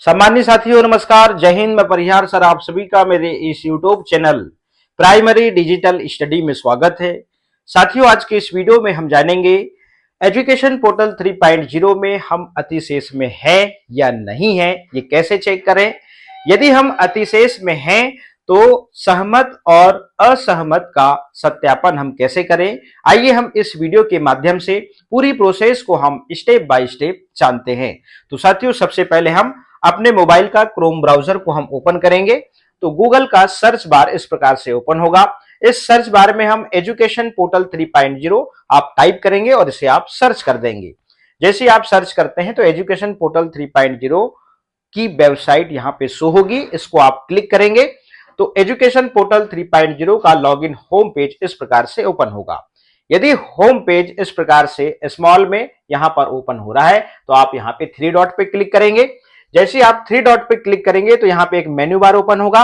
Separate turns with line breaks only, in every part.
सम्मानित साथियों नमस्कार, जय हिंद। मैं परिहार सर आप सभी का मेरे इस YouTube channel primary digital study में स्वागत है। साथियों आज के इस वीडियो में हम जानेंगे एजुकेशन पोर्टल 3.0 में हम अतिशेष में है या नहीं है, ये कैसे चेक करें। यदि हम अतिशेष में हैं तो सहमत और असहमत का सत्यापन हम कैसे करें, आइए हम इस वीडियो के माध्यम से पूरी प्रोसेस को हम स्टेप बाय स्टेप जानते हैं। तो साथियों सबसे पहले हम अपने मोबाइल का क्रोम ब्राउजर को हम ओपन करेंगे तो गूगल का सर्च बार इस प्रकार से ओपन होगा। इस सर्च बार में हम एजुकेशन पोर्टल 3.0 आप टाइप करेंगे और इसे आप सर्च कर देंगे। जैसे आप सर्च करते हैं तो एजुकेशन पोर्टल 3.0 की वेबसाइट यहां पे शो होगी, इसको आप क्लिक करेंगे तो एजुकेशन पोर्टल 3.0 का लॉगिन होम पेज इस प्रकार से ओपन होगा। यदि होम पेज इस प्रकार से स्मॉल में यहां पर ओपन हो रहा है तो आप यहां पे 3 डॉट पे क्लिक करेंगे। जैसे आप 3 डॉट पे क्लिक करेंगे तो यहां पे एक मेन्यू बार ओपन होगा।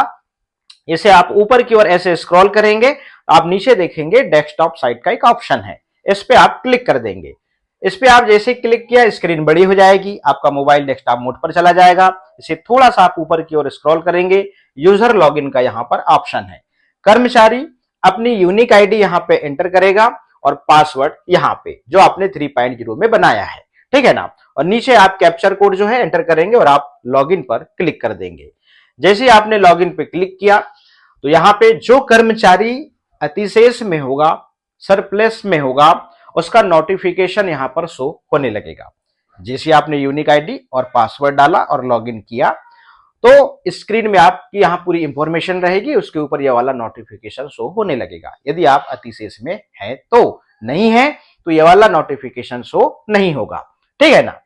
इसे आप ऊपर की ओर ऐसे स्क्रॉल करेंगे, आप नीचे देखेंगे डेस्कटॉप साइट का एक ऑप्शन है, इस पे आप क्लिक कर देंगे। इस पे आप जैसे क्लिक किया स्क्रीन बड़ी हो जाएगी, आपका मोबाइल डेस्कटॉप मोड पर चला जाएगा। इसे थोड़ा सा आप ऊपर की ओर स्क्रॉल करेंगे, यूजर लॉगिन का यहाँ पर ऑप्शन है। कर्मचारी अपनी यूनिक आईडी यहाँ पे एंटर करेगा और पासवर्ड यहाँ पे जो आपने 3.0 में बनाया है, ठीक है ना। और नीचे आप कैप्चर कोड जो है एंटर करेंगे और आप लॉगिन पर क्लिक कर देंगे। जैसे ही आपने लॉगिन पे क्लिक किया तो यहाँ पे जो कर्मचारी अतिशेष में होगा, सरप्लस में होगा, उसका नोटिफिकेशन यहाँ पर शो होने लगेगा। जैसे आपने यूनिक आईडी और पासवर्ड डाला और लॉगिन किया तो स्क्रीन में आपकी यहाँ पूरी इंफॉर्मेशन रहेगी, उसके ऊपर यह वाला नोटिफिकेशन शो होने लगेगा। यदि आप अतिशेष में है तो, नहीं है तो यह वाला नोटिफिकेशन शो नहीं होगा, ठीक है ना।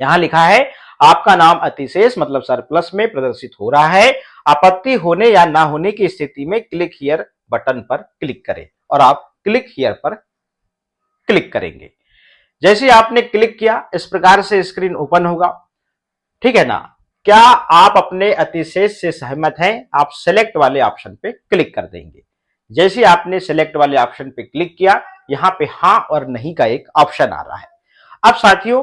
यहां लिखा है आपका नाम अतिशेष मतलब सरप्लस में प्रदर्शित हो रहा है। आपत्ति होने या ना होने की स्थिति में क्लिक हियर बटन पर क्लिक करें और आप क्लिक हियर पर क्लिक करेंगे। जैसे आपने क्लिक किया इस प्रकार से स्क्रीन ओपन होगा, ठीक है ना। क्या आप अपने अतिशेष से सहमत हैं, आप सेलेक्ट वाले ऑप्शन पे क्लिक कर देंगे। जैसे आपने सेलेक्ट वाले ऑप्शन पे क्लिक किया, यहां पे हां और नहीं का एक ऑप्शन आ रहा है। अब साथियों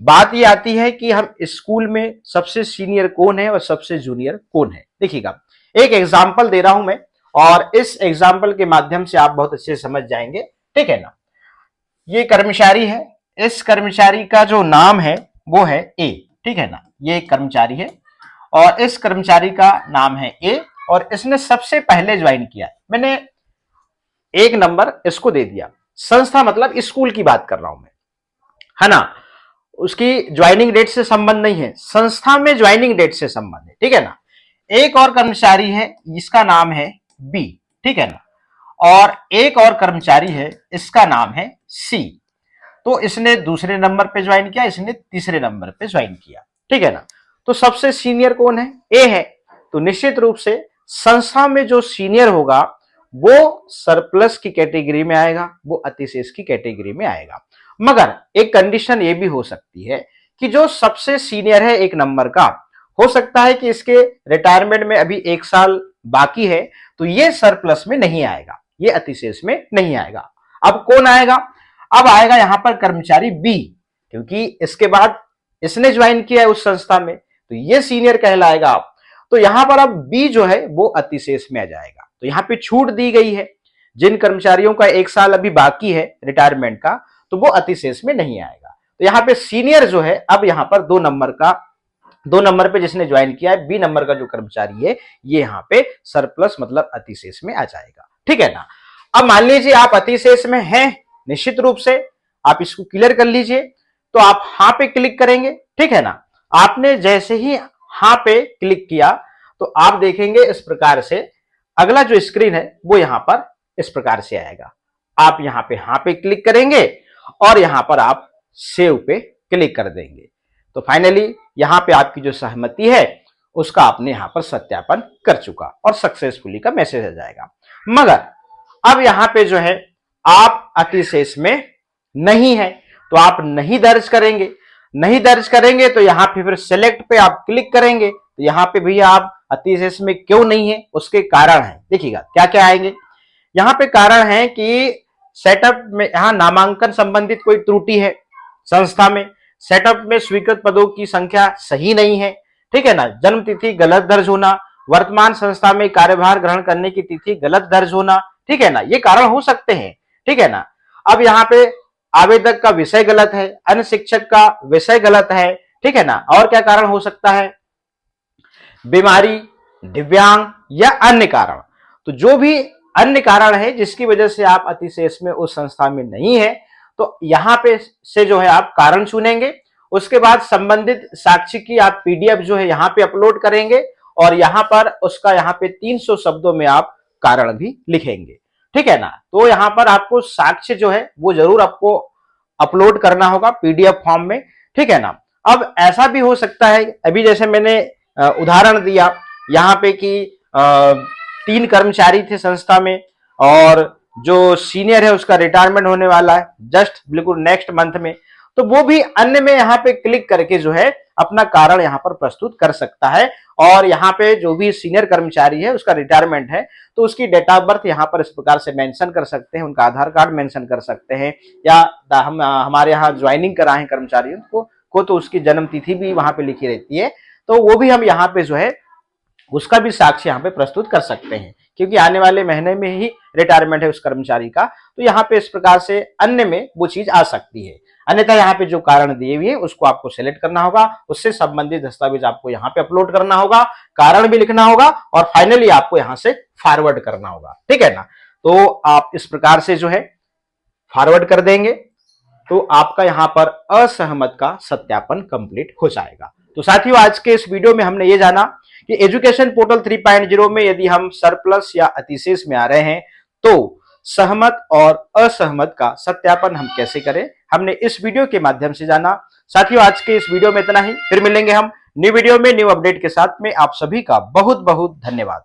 बात ये आती है कि हम स्कूल में सबसे सीनियर कौन है और सबसे जूनियर कौन है। देखिएगा एक एग्जाम्पल दे रहा हूं मैं और इस एग्जाम्पल के माध्यम से आप बहुत अच्छे समझ जाएंगे, ठीक है ना। ये कर्मचारी है, इस कर्मचारी का जो नाम है वो है ए, ठीक है ना। ये एक कर्मचारी है और इस कर्मचारी का नाम है ए और इसने सबसे पहले ज्वाइन किया। मैंने 1 नंबर इसको दे दिया। संस्था मतलब स्कूल की बात कर रहा हूं मैं, है ना। उसकी ज्वाइनिंग डेट से संबंध नहीं है, संस्था में ज्वाइनिंग डेट से संबंध है, ठीक है ना। एक और कर्मचारी है जिसका नाम है बी, ठीक है ना। और एक और कर्मचारी है इसका नाम है सी। तो इसने दूसरे नंबर पे ज्वाइन किया, इसने तीसरे नंबर पे ज्वाइन किया, ठीक है ना। तो सबसे सीनियर कौन है, ए है। तो निश्चित रूप से संस्था में जो सीनियर होगा वो सरप्लस की कैटेगरी में आएगा, वो अतिशेष की कैटेगरी में आएगा। मगर एक कंडीशन ये भी हो सकती है कि जो सबसे सीनियर है 1 नंबर का, हो सकता है कि इसके रिटायरमेंट में अभी 1 साल बाकी है, तो ये सरप्लस में नहीं आएगा, ये अतिशेष में नहीं आएगा। अब कौन आएगा, अब आएगा यहां पर कर्मचारी बी, क्योंकि इसके बाद इसने ज्वाइन किया है उस संस्था में, तो ये सीनियर कहलाएगा। तो यहां पर अब बी जो है वो अतिशेष में आ जाएगा। तो यहां पे छूट दी गई है, जिन कर्मचारियों का 1 साल अभी बाकी है रिटायरमेंट का, तो वो अतिशेष में नहीं आएगा। तो यहाँ पे सीनियर जो है अब यहाँ पर 2 नंबर पे जिसने ज्वाइन किया है, बी नंबर का जो कर्मचारी है, ये यहाँ पे सरप्लस मतलब अतिशेष में आ जाएगा, ठीक है ना। अब मान लीजिए आप अतिशेष में हैं, निश्चित रूप से आप इसको क्लियर कर लीजिए। तो आप हां पे क्लिक करेंगे, ठीक है ना। आपने जैसे ही हां पे क्लिक किया तो आप देखेंगे इस प्रकार से अगला जो स्क्रीन है वो यहां पर इस प्रकार से आएगा। आप यहां पे हां पे क्लिक करेंगे और यहां पर आप सेव पे क्लिक कर देंगे। तो फाइनली यहां पे आपकी जो सहमति है उसका आपने यहां पर सत्यापन कर चुका और सक्सेसफुली का मैसेज आ जाएगा। मगर अब यहां पे जो है आप अतिशेष में नहीं है तो आप नहीं दर्ज करेंगे। नहीं दर्ज करेंगे तो यहां पे फिर सेलेक्ट पे आप क्लिक करेंगे, तो यहां पे भैया आप अतिशेष में क्यों नहीं है उसके कारण है। देखिएगा क्या क्या आएंगे यहां पे। कारण है कि सेटअप में यहां नामांकन संबंधित कोई त्रुटि है, संस्था में सेटअप में स्वीकृत पदों की संख्या सही नहीं है, ठीक है ना, जन्म तिथि गलत दर्ज होना, वर्तमान संस्था में कार्यभार ग्रहण करने की तिथि गलत दर्ज होना, ठीक है ना, ये कारण हो सकते हैं, ठीक है ना। अब यहाँ पे आवेदक का विषय गलत है, अन्य शिक्षक का विषय गलत है, ठीक है ना। और क्या कारण हो सकता है, बीमारी, दिव्यांग या अन्य कारण। तो जो भी अन्य कारण है जिसकी वजह से आप अतिशेष में उस संस्था में नहीं है, तो यहां पे से जो है आप कारण चुनेंगे। उसके बाद संबंधित साक्ष्य की आप पीडीएफ जो है यहाँ पे अपलोड करेंगे और यहाँ पर उसका यहाँ पे 300 शब्दों में आप कारण भी लिखेंगे, ठीक है ना। तो यहाँ पर आपको साक्ष्य जो है वो जरूर आपको अपलोड करना होगा पीडीएफ फॉर्म में, ठीक है ना। अब ऐसा भी हो सकता है, अभी जैसे मैंने उदाहरण दिया यहाँ पे कि 3 कर्मचारी थे संस्था में और जो सीनियर है उसका रिटायरमेंट होने वाला है जस्ट बिल्कुल नेक्स्ट मंथ में, तो वो भी अन्य में यहाँ पे क्लिक करके जो है अपना कारण यहाँ पर प्रस्तुत कर सकता है। और यहाँ पे जो भी सीनियर कर्मचारी है उसका रिटायरमेंट है तो उसकी डेट ऑफ बर्थ यहाँ पर इस प्रकार से मेंशन कर सकते हैं, उनका आधार कार्ड मेंशन कर सकते हैं, या हम हमारे यहाँ ज्वाइनिंग कराए हैं कर्मचारियों को तो उसकी जन्म तिथि भी वहां पे लिखी रहती है, तो वो भी हम यहाँ पे जो है उसका भी साक्ष्य यहाँ पे प्रस्तुत कर सकते हैं, क्योंकि आने वाले महीने में ही रिटायरमेंट है उस कर्मचारी का। तो यहाँ पे इस प्रकार से अन्य में वो चीज आ सकती है। अन्यथा यहाँ पे जो कारण दिए हुए हैं उसको आपको सिलेक्ट करना होगा, उससे संबंधित दस्तावेज आपको यहाँ पे अपलोड करना होगा, कारण भी लिखना होगा और फाइनली आपको यहाँ से फॉरवर्ड करना होगा, ठीक है ना। तो आप इस प्रकार से जो है फॉरवर्ड कर देंगे तो आपका यहाँ पर असहमत का सत्यापन कंप्लीट हो जाएगा। तो साथियों आज के इस वीडियो में हमने ये जाना कि एजुकेशन पोर्टल 3.0 में यदि हम सरप्लस या अतिशेष में आ रहे हैं तो सहमत और असहमत का सत्यापन हम कैसे करें, हमने इस वीडियो के माध्यम से जाना। साथियों आज के इस वीडियो में इतना ही, फिर मिलेंगे हम न्यू वीडियो में न्यू अपडेट के साथ में। आप सभी का बहुत बहुत धन्यवाद।